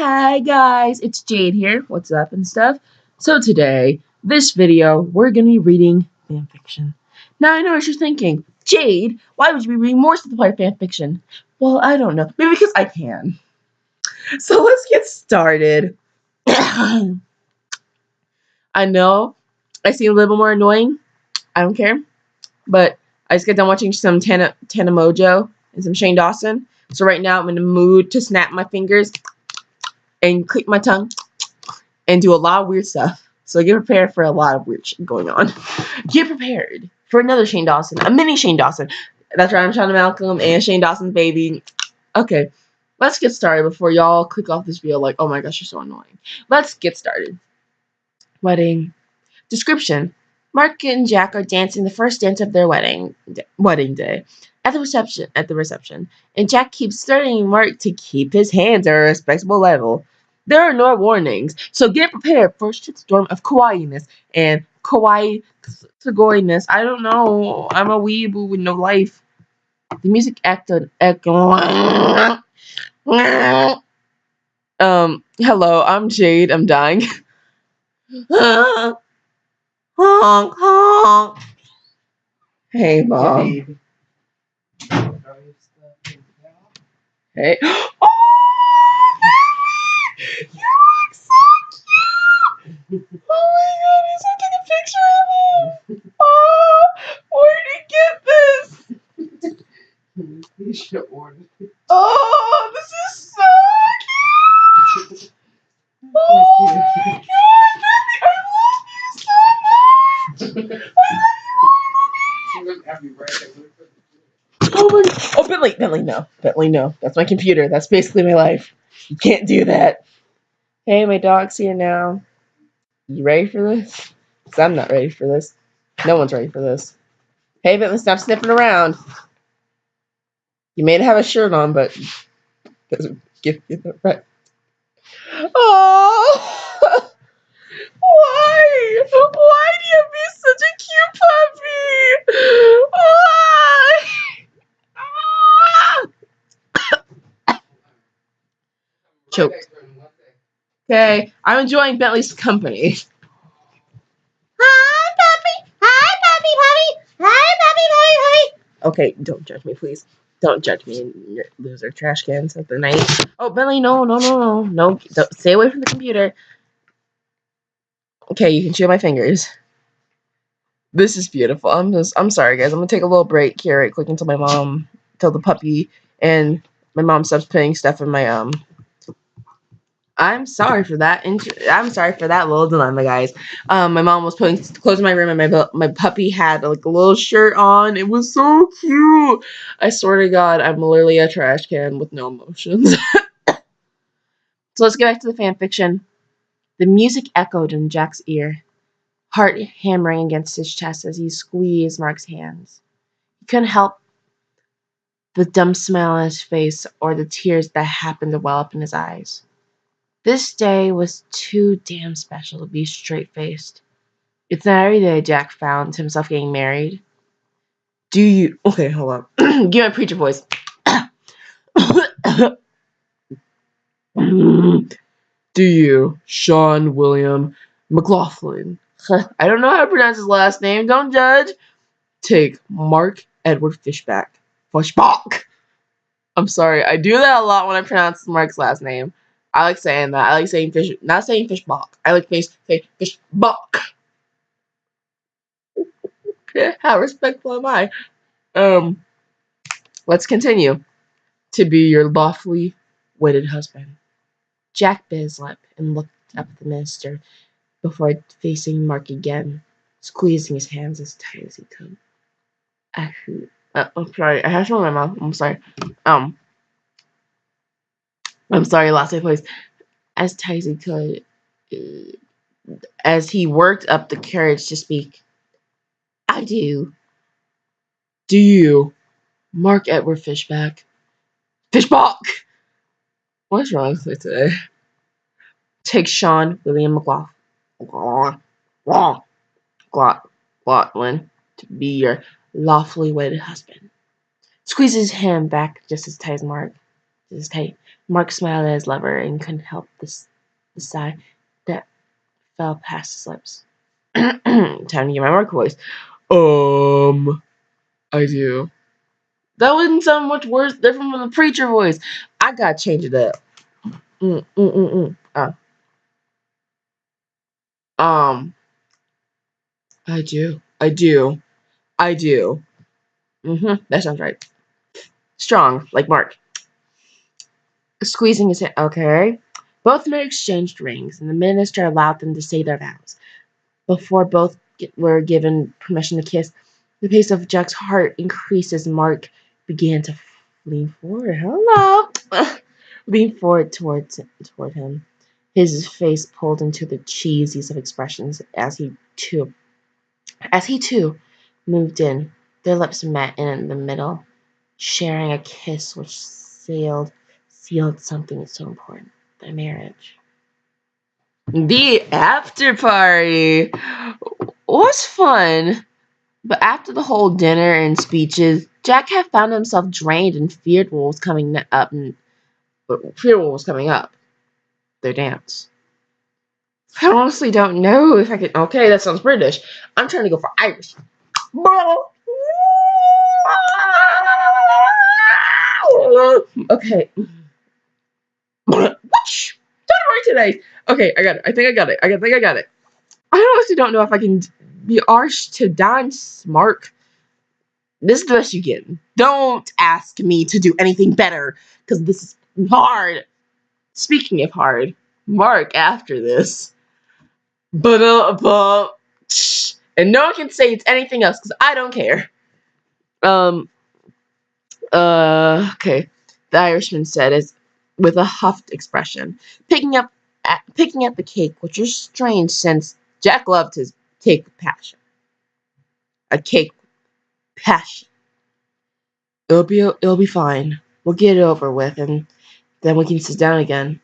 Hi guys, it's Jade here. What's up and stuff? So today, this video, we're gonna be reading fanfiction. Now I know what you're thinking, Jade, why would you be reading more septiplier fanfiction? Well, I don't know. Maybe because I can. So let's get started. I know I seem a little more annoying. I don't care. But I just got done watching some Tana Mojo and some Shane Dawson. So right now I'm in the mood to snap my fingers and click my tongue and do a lot of weird stuff. So get prepared for a lot of weird shit going on. Get prepared for another Shane Dawson, a mini Shane Dawson. That's right, I'm Shauna Malcolm and Shane Dawson's baby. Okay, let's get started before y'all click off this video like, oh my gosh, you're so annoying. Let's get started. Wedding. Description. Mark and Jack are dancing the first dance of their wedding day at the reception, and Jack keeps threatening Mark to keep his hands at a respectable level. There are no warnings, so get prepared for a shitstorm of kawaii-ness and kawaii-sugoi-ness. I don't know. I'm a weeaboo with no life. The music echoed. Hello, I'm Jade. I'm dying. Honk, honk. Hey, Mom. Hey. Oh, baby! You look so cute! Oh my god, I just took a picture of him! Oh, where'd you get this? You should order it. Oh, this is so cute! Oh my god, baby! I love you so much! I love you, baby! Oh my god. Oh, Bentley, no. Bentley, no. That's my computer. That's basically my life. You can't do that. Hey, my dog's here now. You ready for this? Because I'm not ready for this. No one's ready for this. Hey, Bentley, stop sniffing around. You may have a shirt on, but doesn't give you the right. Oh! Why? Why do you be such a cute puppy? Why? Choked. Okay, I'm enjoying Bentley's company. Hi, puppy. Hi, puppy, puppy. Hi, puppy, puppy, puppy. Okay, don't judge me, please. Don't judge me in your loser trash cans of the night. Oh, Bentley, no. Don't, stay away from the computer. Okay, you can chew my fingers. This is beautiful. I'm sorry, guys. I'm gonna take a little break here right quick until the puppy and my mom stops putting stuff in my I'm sorry for that. I'm sorry for that little dilemma, guys. My mom was putting clothes in my room, and my puppy had like a little shirt on. It was so cute. I swear to God, I'm literally a trash can with no emotions. So let's get back to the fan fiction. The music echoed in Jack's ear, heart hammering against his chest as he squeezed Mark's hands. He couldn't help the dumb smile on his face or the tears that happened to well up in his eyes. This day was too damn special to be straight-faced. It's not every day Jack found himself getting married. Do you... Okay, hold on. Give me a preacher voice. Do you, Sean William McLaughlin, I don't know how to pronounce his last name, don't judge, take Mark Edward Fishbach. I'm sorry, I do that a lot when I pronounce Mark's last name. I like saying that. I like saying fish, not saying Fishbach. I like saying Fishbach. How respectful am I? Let's continue. To be your lawfully wedded husband. Jack bit his lip and looked up at the minister before facing Mark again, squeezing his hands as tight as he could. Actually, I'm sorry. I have some in my mouth. I'm sorry. I'm sorry. Last place. As tight as he could, as he worked up the courage to speak. I do. Do you, Mark Edward Fishbach? Fishbach! What's wrong with me today? Take Sean William McLaughlin to be your lawfully wedded husband. Squeeze his hand back just as tight as Mark. Just as tight. Mark smiled at his lover and couldn't help the sigh that fell past his lips. Time to get my Mark voice. I do. That wouldn't sound much worse, different from the preacher voice. I gotta change it up. Um, I do. That sounds right. Strong, like Mark. Squeezing his hand. Okay. Both men exchanged rings, and the minister allowed them to say their vows. Before both were given permission to kiss, the pace of Jack's heart increased as Mark began to lean forward. Hello! Lean forward toward him, his face pulled into the cheesiest of expressions as he too moved in. Their lips met in the middle, sharing a kiss which sealed something so important, their marriage. The after party was fun, but after the whole dinner and speeches, Jack had found himself drained and feared what was coming up. Their dance. I honestly don't know if I could. Okay, that sounds British. I'm trying to go for Irish. Okay. Don't worry today. Okay, I got it. I think I got it. I got it. I honestly don't know if I can be harsh to dance, Mark. This is the best you get. Don't ask me to do anything better, because this is hard. Speaking of hard, Mark, after this. And no one can say it's anything else, because I don't care. Okay. The Irishman said, as with a huffed expression, picking up the cake, which was strange since Jack loved his cake with passion. A cake with passion. It'll be fine. We'll get it over with, and then we can sit down again.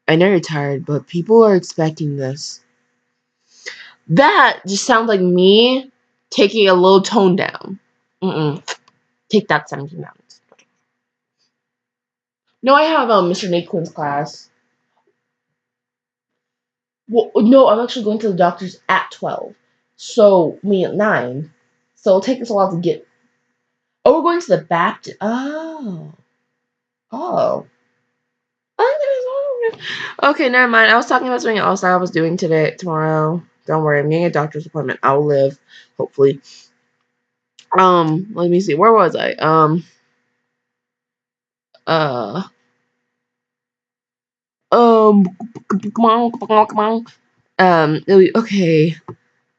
I know you're tired, but people are expecting this. That just sounds like me taking a little tone down. Take that 17 pounds. No, I have Mr. Nate Quinn's class. Well, no, I'm actually going to the doctor's at 12. So, me at 9. So it'll take us a while to get. Oh, we're going to the Baptist. Oh. Oh. Okay, never mind. I was talking about something else I was doing tomorrow. Don't worry, I'm getting a doctor's appointment. I will live, hopefully. Let me see. Where was I? Come on. Okay.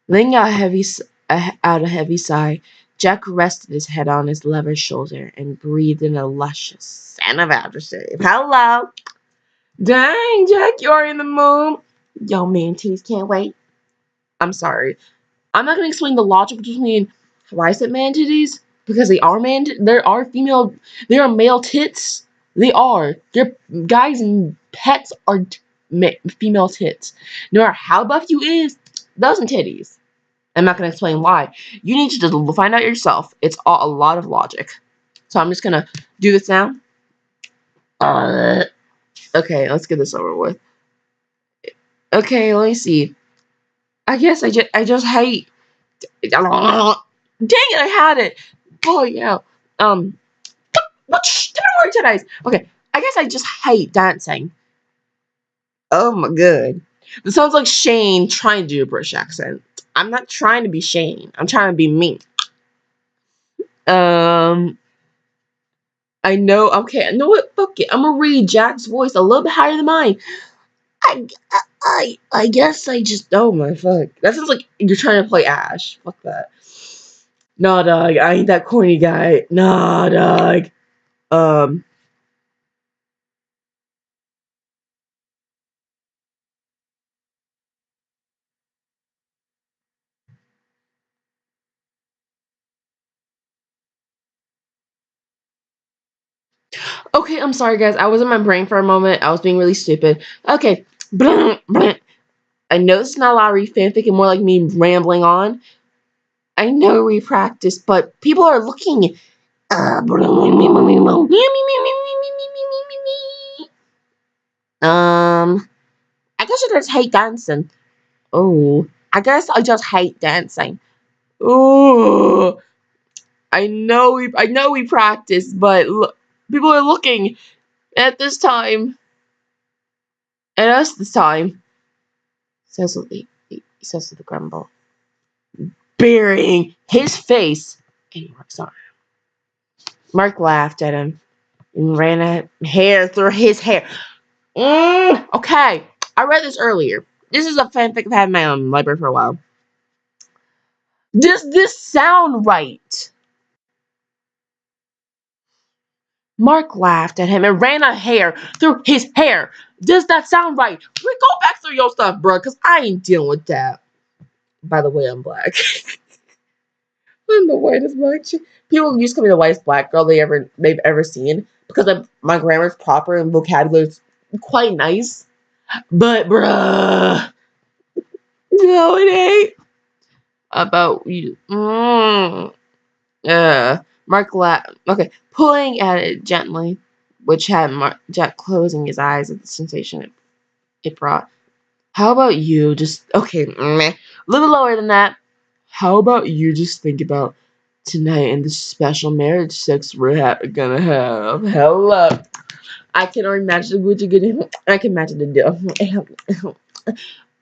Letting out a heavy sigh, Jack rested his head on his lover's shoulder and breathed in a luscious scent of aftershave. Hello. Dang, Jack, you're in the mood. Yo, man, titties can't wait. I'm sorry. I'm not gonna explain the logic between why I said man titties, because they are there are male tits. They are. They're guys and pets are female tits. No matter how buff you is, those are titties. I'm not gonna explain why. You need to just find out yourself. It's a lot of logic. So I'm just gonna do this now. Okay, let's get this over with. Okay, let me see. I guess I just hate. Dang it! I had it. Oh yeah. What? Didn't work today. Okay, I guess I just hate dancing. Oh my god. This sounds like Shane trying to do a British accent. I'm not trying to be Shane. I'm trying to be me. I know. Okay, I know what. Fuck it. I'm gonna read Jack's voice a little bit higher than mine. I guess I just. Oh my fuck. That sounds like you're trying to play Ash. Fuck that. Nah, dog. I ain't that corny guy. Nah, dog. Okay, I'm sorry, guys. I was in my brain for a moment. I was being really stupid. Okay. I know this is not a lot of fanfic and more like me rambling on. I know we practice, but people are looking. guess I just hate dancing. Oh, I guess I just hate dancing. Oh, I know we practice, but look, people are looking at this time, at us this time. He says with a grumble, burying his face in Mark's arm. Mark laughed at him and ran a hair through his hair. Okay, I read this earlier. This is a fanfic I've had in my own library for a while. Does this sound right? Mark laughed at him and ran a hair through his hair. Does that sound right? Go back through your stuff, bro, because I ain't dealing with that. By the way, I'm black. I'm the whitest black chick. People used to call me the whitest black girl they've ever seen because my grammar's proper and vocabulary's quite nice. But bruh, no, it ain't about you. Mark laughed. Okay, pulling at it gently, which had Jack closing his eyes at the sensation it brought. How about you just okay, a little lower than that. How about you just think about tonight and the special marriage sex we're gonna have? Hell up. I can already imagine what you're gonna. I can imagine the deal.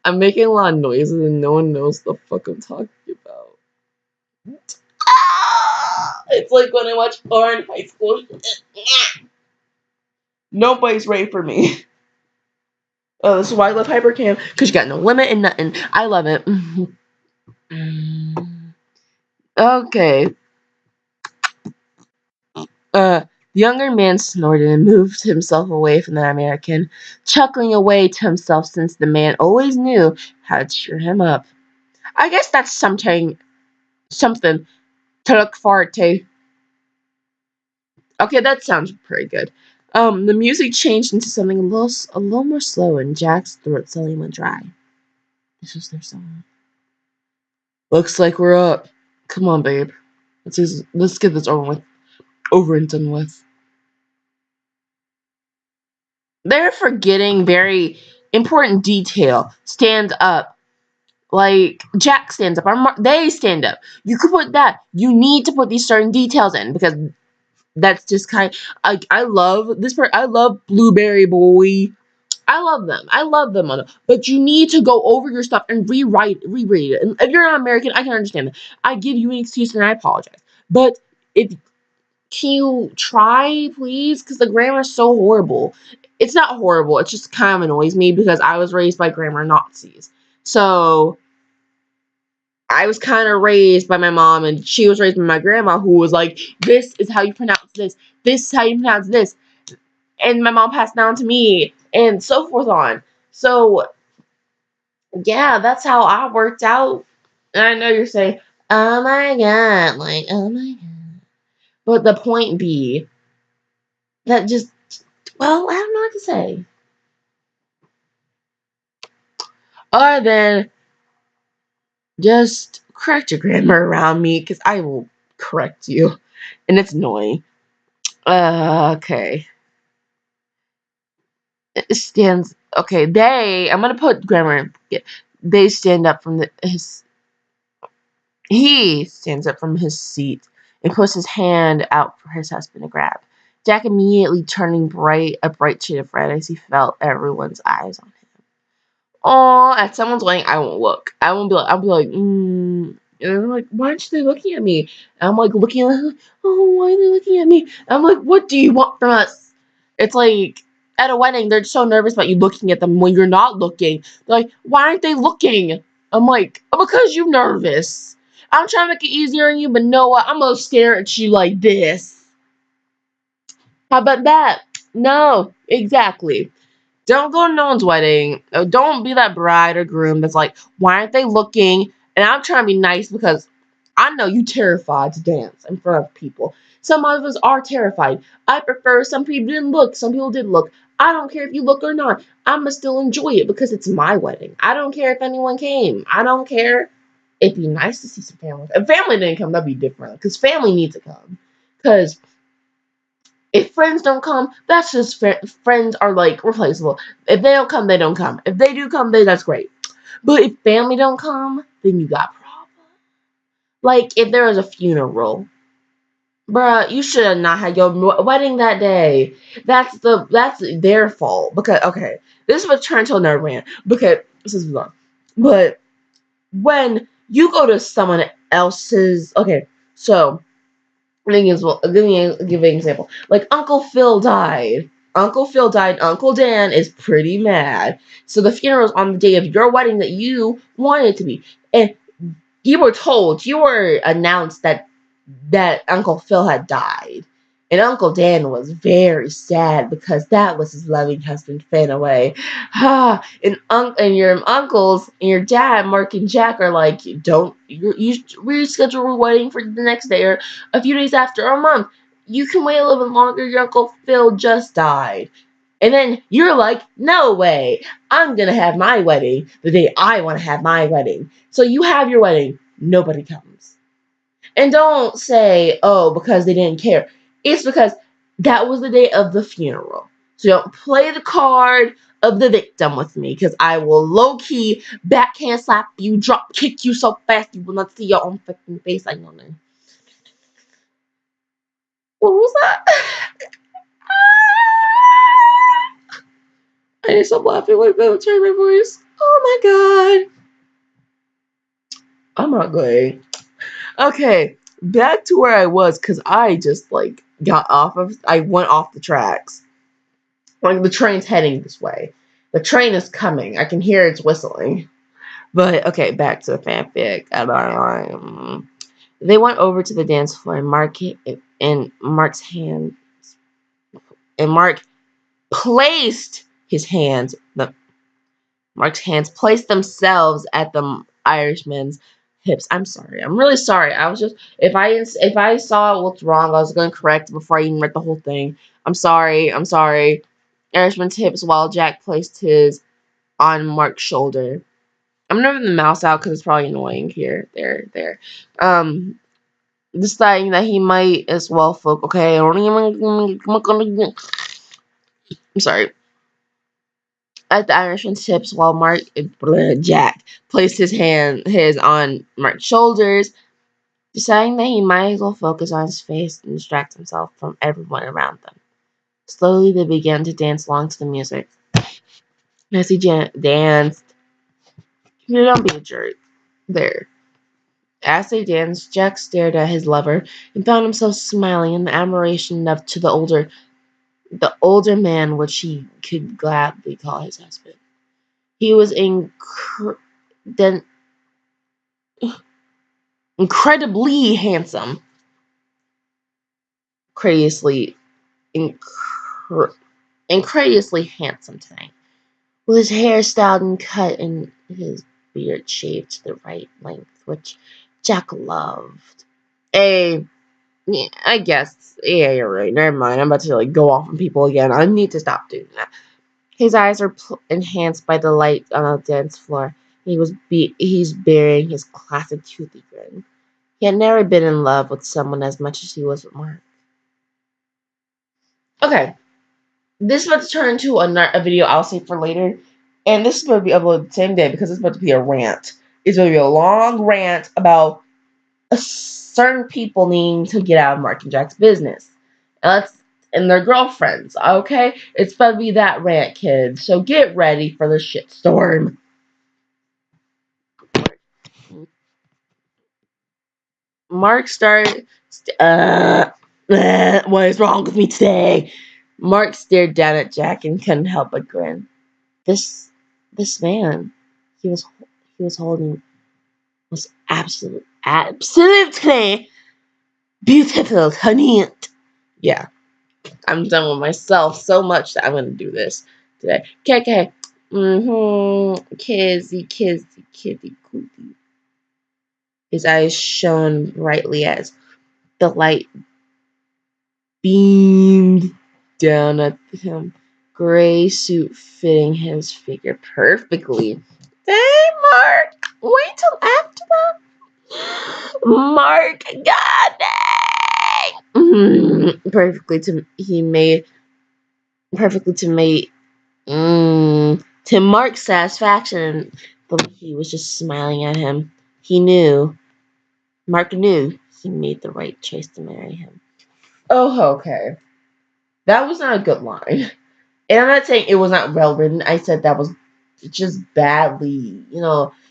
I'm making a lot of noises and no one knows the fuck I'm talking about. It's like when I watch porn in high school. Nobody's ready for me. Oh, this is why I love Hypercam, because you got no limit and nothing. I love it. Okay. The younger man snorted and moved himself away from the American, chuckling away to himself since the man always knew how to cheer him up. I guess that's something to look forward to. Okay, that sounds pretty good. The music changed into something a little more slow, and Jack's throat suddenly went dry. This was their song. Looks like we're up. Come on, babe. Let's get this over and done with. They're forgetting very important detail. Stand up. Like Jack stands up. They stand up. You could put that. You need to put these certain details in because that's just kind of, I love this part. I love Blueberry Boy. I love them. I love them. But you need to go over your stuff and reread it. And if you're not American, I can understand that. I give you an excuse and I apologize. But if can you try, please? Because the grammar is so horrible. It's not horrible. It just kind of annoys me because I was raised by grammar Nazis. So I was kind of raised by my mom, and she was raised by my grandma, who was like, "This is how you pronounce this. This is how you pronounce this." And my mom passed down to me, and so forth on. So yeah, that's how I worked out. And I know you're saying, "Oh my god," like, "Oh my god," but the point be that just, well, I don't know what to say other than just correct your grammar around me, because I will correct you, and it's annoying. Okay. It stands. Okay, I'm gonna put grammar in. Yeah, they stand up from his. He stands up from his seat and puts his hand out for his husband to grab. Jack immediately turning a bright shade of red as he felt everyone's eyes on him. Oh, at someone's wedding, I won't look. I won't be like, I'll be like, And they're like, why aren't they looking at me? And I'm like looking at them, oh, why are they looking at me? And I'm like, what do you want from us? It's like, at a wedding, they're so nervous about you looking at them when you're not looking. They're like, why aren't they looking? I'm like, oh, because you're nervous. I'm trying to make it easier on you, but know what? I'm gonna stare at you like this. How about that? No, exactly. Don't go to no one's wedding. Don't be that bride or groom that's like, why aren't they looking? And I'm trying to be nice because I know you terrified to dance in front of people. Some of us are terrified. I prefer some people didn't look. Some people did look. I don't care if you look or not. I'm going to still enjoy it because it's my wedding. I don't care if anyone came. I don't care. It'd be nice to see some family. If family didn't come, that'd be different. Because family needs to come. Because If friends don't come, that's just friends are like replaceable. If they don't come, they don't come. If they do come, then that's great. But if family don't come, then you got problems. Like if there was a funeral, bruh, you should have not had your wedding that day. That's their fault. Because okay, this would turn to another rant. Because this is long. But when you go to someone else's, okay, so give me an example. Like Uncle Phil died. Uncle Phil died. Uncle Dan is pretty mad. So the funeral's on the day of your wedding that you wanted it to be, and you were announced that Uncle Phil had died. And Uncle Dan was very sad because that was his loving husband fading away. And your uncles and your dad, Mark and Jack, are like, you reschedule your wedding for the next day or a few days after or a month. You can wait a little bit longer. Your Uncle Phil just died. And then you're like, no way. I'm going to have my wedding the day I want to have my wedding. So you have your wedding. Nobody comes. And don't say, oh, because they didn't care. It's because that was the day of the funeral. So don't play the card of the victim with me, because I will low-key backhand slap you, drop kick you so fast you will not see your own fucking face. I know that. What was that? I need to stop laughing like that. Turn my voice. Oh my god. I'm not going. Okay, back to where I was, because I just like I went off the tracks. Like the train's heading this way. The train is coming. I can hear its whistling. But okay, back to the fanfic. They went over to the dance floor and Mark's hand and Mark placed his hands the Mark's hands placed themselves at the Irishman's hips. I'm sorry. I'm really sorry. I was just if I saw what's wrong, I was going to correct before I even read the whole thing. I'm sorry. I'm sorry. Irishman's hips while Jack placed his on Mark's shoulder. I'm gonna move the mouse out because it's probably annoying here. There. Deciding that he might as well focus. Okay, I'm sorry. At the Irishman's hips while Jack placed his on Mark's shoulders, deciding that he might as well focus on his face and distract himself from everyone around them. Slowly, they began to dance along to the music. As he danced, don't be a jerk. There. As they danced, Jack stared at his lover and found himself smiling in admiration to the older man, which he could gladly call his husband. He was incredibly handsome, incredulously handsome tonight, with his hair styled and cut and his beard shaved to the right length, which Jack loved. Yeah, I guess. Yeah, you're right. Never mind. I'm about to go off on people again. I need to stop doing that. His eyes are enhanced by the light on the dance floor. He's bearing his classic toothy grin. He had never been in love with someone as much as he was with Mark. Okay, this is about to turn into a video I'll save for later, and this is going to be uploaded the same day because it's about to be a rant. It's going to be a long rant about certain people needing to get out of Mark and Jack's business. And their girlfriends, okay? It's about to be that rant, kids. So get ready for the shitstorm. Mark started. What is wrong with me today? Mark stared down at Jack and couldn't help but grin. This man he was holding was absolutely beautiful, honey. Yeah. I'm done with myself so much that I'm going to do this today. Okay. Kizzy, kitty. His eyes shone brightly as the light beamed down at him. Gray suit fitting his figure perfectly. Hey, Mark! Wait till after that. Mark, god dang! Perfectly to he made perfectly to mate to Mark's satisfaction, but he was just smiling at him. He knew. Mark knew he made the right choice to marry him. Oh, okay. That was not a good line. And I'm not saying it was not well written. I said that was just badly,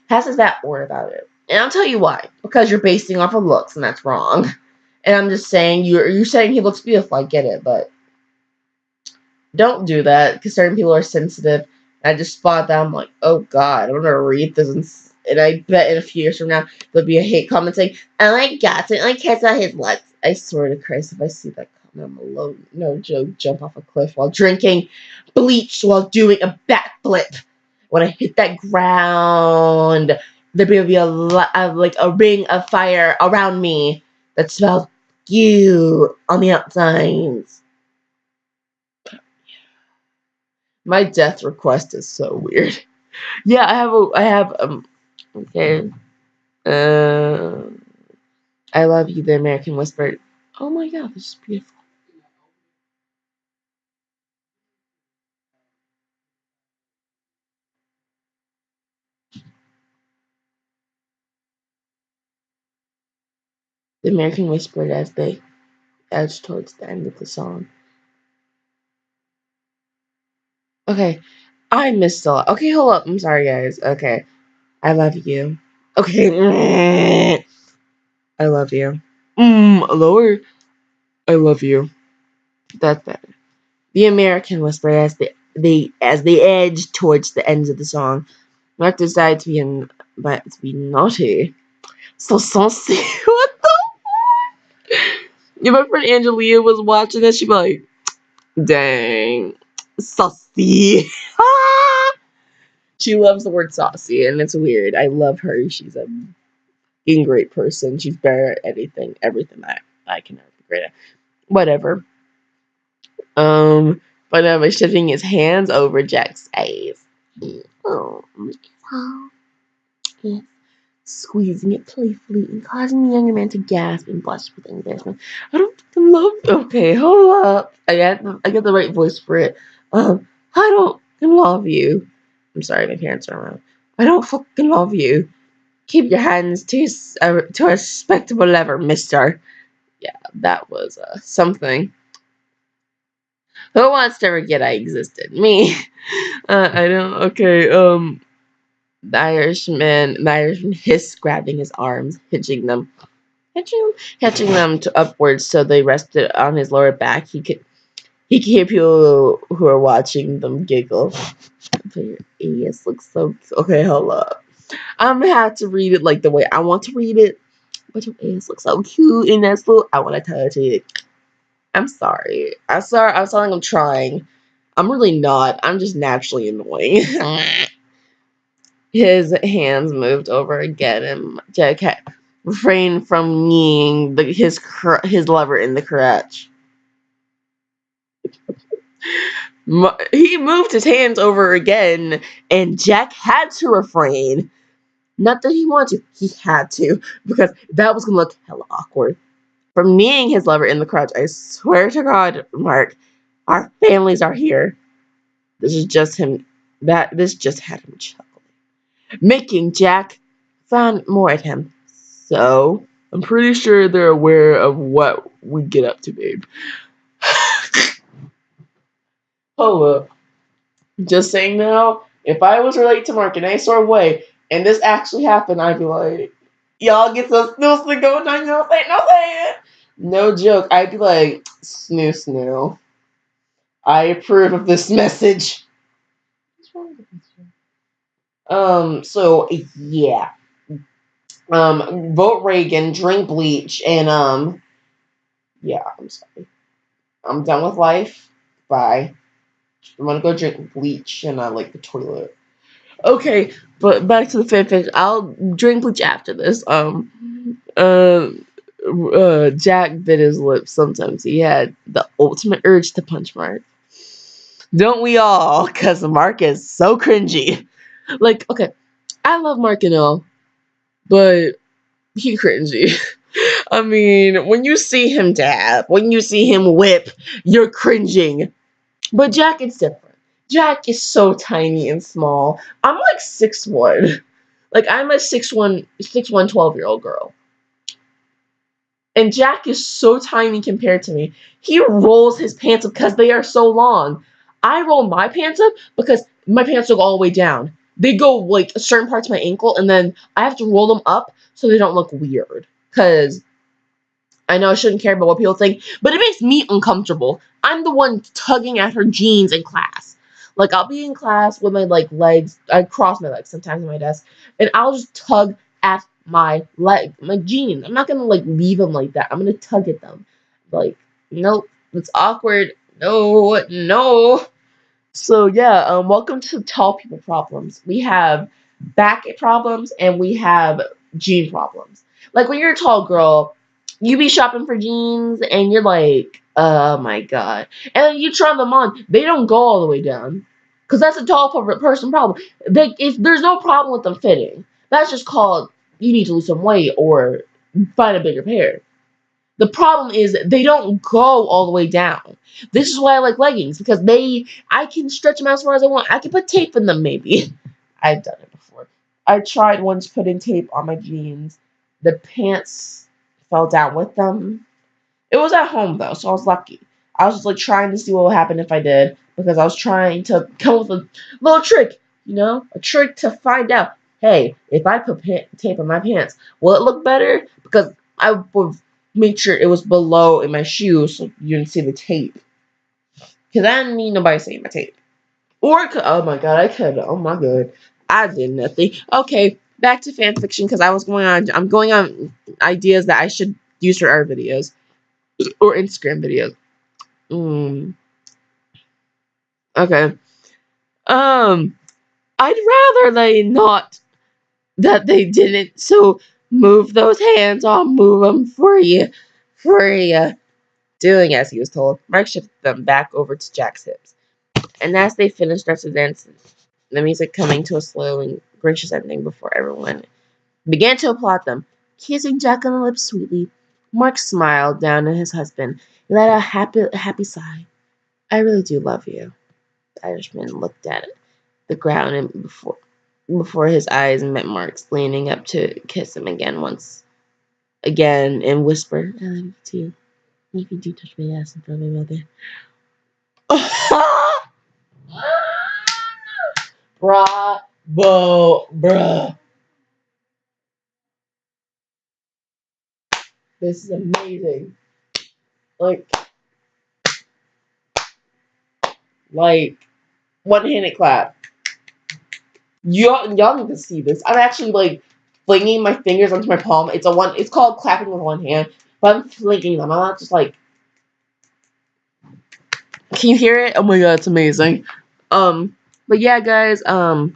has this bad word about it. And I'll tell you why. Because you're basing off of looks, and that's wrong. And I'm just saying you're saying he looks beautiful. I get it, but don't do that because certain people are sensitive. And I just spot that. I'm like, oh god, I'm gonna read this, and I bet in a few years from now there'll be a hate comment saying, "Oh my god, so I cares about his looks." I swear to Christ, if I see that comment, I'm alone. No joke, jump off a cliff while drinking bleach while doing a backflip. When I hit that ground, there will be like a ring of fire around me that smells you on the outsides. My death request is so weird. Yeah, okay. Uh, I love you, the American Whisper. Oh my god, this is beautiful. The American Whisper as they edge towards the end of the song. Okay, I missed a lot. Okay, hold up. I'm sorry, guys. Okay, I love you. Okay, I love you. Lower. I love you. That's better. The American Whisper as they edge towards the ends of the song. Mark decided to be naughty. So saucy. What the? If my friend Angelia was watching this, she'd be like, dang, saucy. She loves the word saucy, and it's weird. I love her. She's a great person. She's better at everything I can ever be great at. Whatever. Um, but by shifting his hands over Jack's eyes. Oh, yes. Squeezing it playfully and causing the younger man to gasp and blush with embarrassment. I don't fucking love. Okay, hold up. I got the right voice for it. I don't fucking love you. I'm sorry, my parents are around. I don't fucking love you. Keep your hands to a respectable level, Mister. Yeah, that was something. Who wants to forget I existed? Me. I don't. Okay. The Irishman hissed, grabbing his arms, hitching them to upwards so they rested on his lower back. He could hear people who are watching them giggle. But your ass looks so okay. Hold up, I'm gonna have to read it like the way I want to read it. But your ass looks so cute in that slow. I want to touch it. I'm sorry. I'm sorry. I'm sounding like I'm trying. I'm really not. I'm just naturally annoying. His hands moved over again, and Jack had refrained from kneeing his lover in the crotch. He moved his hands over again, and Jack had to refrain. Not that he wanted to, he had to, because that was gonna look hella awkward. From kneeing his lover in the crotch, I swear to God, Mark, our families are here. This is just him. This just had him chuckling, making Jack frown more at him. So I'm pretty sure they're aware of what we get up to, babe. Hold up. Just saying now, if I was related to Mark in any sort of way, and this actually happened, I'd be like, y'all get some snoozing going on, no. No joke. I'd be like, snoo. I approve of this message. What's wrong with this one? So yeah. Vote Reagan, drink bleach, and yeah, I'm sorry. I'm done with life. Bye. I'm gonna go drink bleach and I like the toilet. Okay, but back to the fanfic. I'll drink bleach after this. Jack bit his lips. Sometimes he had the ultimate urge to punch Mark. Don't we all? Cause Mark is so cringy. Like, okay, I love Mark and all, but he cringy. I mean, when you see him dab, when you see him whip, you're cringing. But Jack is different. Jack is so tiny and small. I'm like 6'1". Like I'm a 6'1", 12-year-old girl. And Jack is so tiny compared to me. He rolls his pants up because they are so long. I roll my pants up because my pants don't go all the way down. They go like certain parts of my ankle, and then I have to roll them up so they don't look weird. Because I know I shouldn't care about what people think, but it makes me uncomfortable. I'm the one tugging at her jeans in class. Like, I'll be in class with my, like, legs. I cross my legs sometimes on my desk. And I'll just tug at my jeans. I'm not gonna, like, leave them like that. I'm gonna tug at them. Like, nope. It's awkward. No, no. So, yeah, welcome to tall people problems. We have back problems and we have jean problems. Like, when you're a tall girl, you be shopping for jeans and you're like, oh my god. And then you try them on, they don't go all the way down. Because that's a tall person problem. If there's no problem with them fitting, that's just called you need to lose some weight or find a bigger pair. The problem is they don't go all the way down. This is why I like leggings, because I can stretch them as far as I want. I can put tape in them maybe. I've done it before. I tried once putting tape on my jeans. The pants fell down with them. It was at home though, so I was lucky. I was just like trying to see what would happen if I did, because I was trying to come up with a little trick, a trick to find out. Hey, if I put tape on my pants, will it look better? Because I would make sure it was below in my shoes so you didn't see the tape. Because I didn't need nobody seeing my tape. Oh my god, I could. Oh my god, I did nothing. Okay, back to fan fiction because I'm going on ideas that I should use for our videos or Instagram videos. Okay. I'd rather they not that they didn't. So move those hands. I'll move them for you, for you. Doing as he was told, Mark shifted them back over to Jack's hips. And as they finished their dance, the music coming to a slow and gracious ending before everyone began to applaud them. Kissing Jack on the lips sweetly, Mark smiled down at his husband and let out a happy sigh. I really do love you. The Irishman looked at the ground and before his eyes met Mark's, leaning up to kiss him once again and whisper, I love you too. If you do touch my ass in front of my mother. Bravo, bruh. This is amazing. Like one-handed clap. Y'all need to see this. I'm actually like flinging my fingers onto my palm. It's called clapping with one hand, but I'm flinging them. I'm not just like. Can you hear it? Oh my god, it's amazing. But yeah, guys. I'm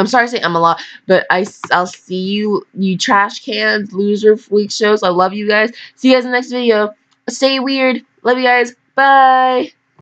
sorry to say I'm a lot, but I'll see you trash cans, loser week shows. I love you guys. See you guys in the next video. Stay weird. Love you guys. Bye.